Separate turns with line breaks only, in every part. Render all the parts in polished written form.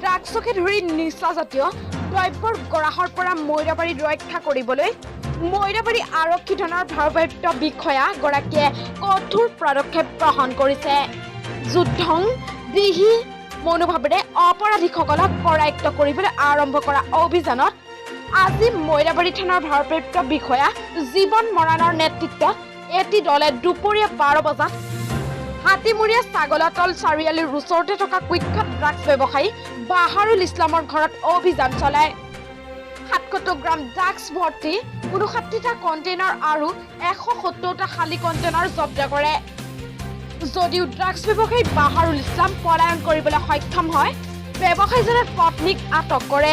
ড্ৰাগছকে ধৰি নিচাজাতীয় দ্ৰব্যৰ গৰাহৰ পৰা মৈৰাবাৰী ৰক্ষা কৰিবলৈ মৈৰাবাৰী আৰক্ষী থানাৰ ভাৰপ্ৰাপ্ত বিষয়াগৰাকীয়ে কঠোৰ পদক্ষেপ গ্ৰহণ কৰিছে। যুদ্ধং দিহি মনোভাৱেৰে অপৰাধীসকলক কৰায়ত্ব কৰিবলৈ আৰম্ভ কৰা অভিযানত আজি মৈৰাবাৰী থানাৰ ভাৰপ্ৰাপ্ত বিষয়া জীৱন মৰাণৰ নেতৃত্বত এটি দলে দুপৰীয়া 12 বজাত হাতীমূৰীয়া ছাগলাতল চাৰিআলিৰ ওচৰতে থকা কুখ্যাত ড্ৰাগছ ব্যৱসায়ী বাহাৰুল ইছলামৰ ঘৰত অভিযান চলায়। ৭৭ গ্ৰাম ড্ৰাগছ ভৰ্তি ৫৯টা কণ্টেইনাৰ আৰু ১৭০টা খালী কণ্টেইনাৰ জব্দ কৰে। যদিও ড্ৰাগছ ব্যৱসায়ী বাহাৰুল ইছলাম পলায়ন কৰিবলৈ সক্ষম হয়, ব্যৱসায়ীজনে পত্নীক আটক কৰে।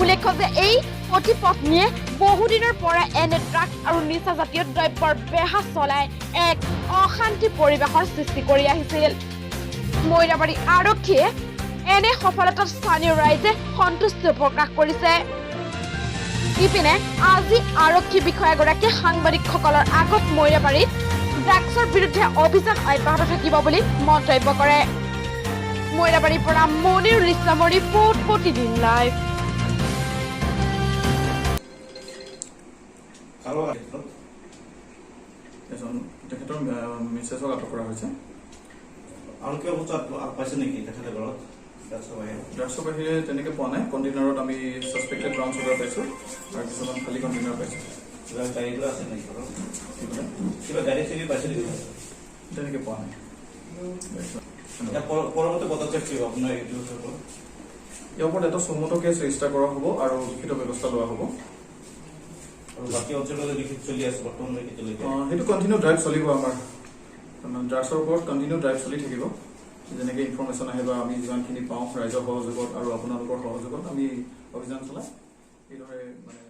উল্লেখ্য যে এই পতি পত্নীয়ে বহুদিনৰ পৰা এনে ড্ৰাগছ আৰু নিচাজাতীয় দ্ৰব্যৰ বেহা চলাই এক অশান্তি পৰিৱেশৰ সৃষ্টি কৰি আহিছিল। মৈৰাবাৰী আৰক্ষীয়ে এনে সফলতাত স্থানীয় ৰাইজে সন্তুষ্টি প্ৰকাশ কৰিছে। ইপিনে আজি আৰক্ষী বিষয়াগৰাকীয়ে সাংবাদিকসকলৰ আগত মৈৰাবাৰীত ড্ৰাগছৰ বিৰুদ্ধে অভিযান অব্যাহত থাকিব বুলি মন্তব্য কৰে। মৈৰাবাৰীৰ পৰা মনিৰুল ইছলামৰ ৰিপৰ্ট, প্ৰতিদিন লাইভ।
তেখেতৰ মেছেজক আটক কৰা হৈছে।
আৰু কিবা বস্তু পাইছে নেকি তেখেতে ঘৰত?
ড্ৰাগছৰ বাহিৰে তেনেকৈ পোৱা নাই। কণ্টেইনাৰত আমি ছাছপেক্টেড ব্ৰাউন চুগাৰ পাইছোঁ আৰু কিছুমান খালী কণ্টেইনাৰ পাইছোঁ।
কিবা গাড়ীবোৰ আছে নেকি ঘৰত? কিবা গাড়ী চাড়ী পাইছে নেকি?
তেনেকৈ পোৱা নাই।
পৰৱৰ্তী পদক্ষেপ কি হ'ব আপোনাৰ এইটো?
ইয়াৰ ওপৰত এটা চমুটো কেছ ৰেজিষ্টাৰ কৰা হ'ব আৰু লিখিত ব্যৱস্থা লোৱা হ'ব।
আৰু বাকী অঞ্চললৈ লিখিত চলি আছে বৰ্তমানলৈকে?
সেইটো কণ্টিনিউ ড্ৰাইভ চলিব। আমাৰ ড্ৰাগছৰ ওপৰত কণ্টিনিউ ড্ৰাইভ চলি থাকিব। যেনেকৈ ইনফৰমেশ্যন আহে বা আমি যিমানখিনি পাওঁ ৰাইজৰ সহযোগত আৰু আপোনালোকৰ সহযোগত আমি অভিযান চলাই এইদৰে মানে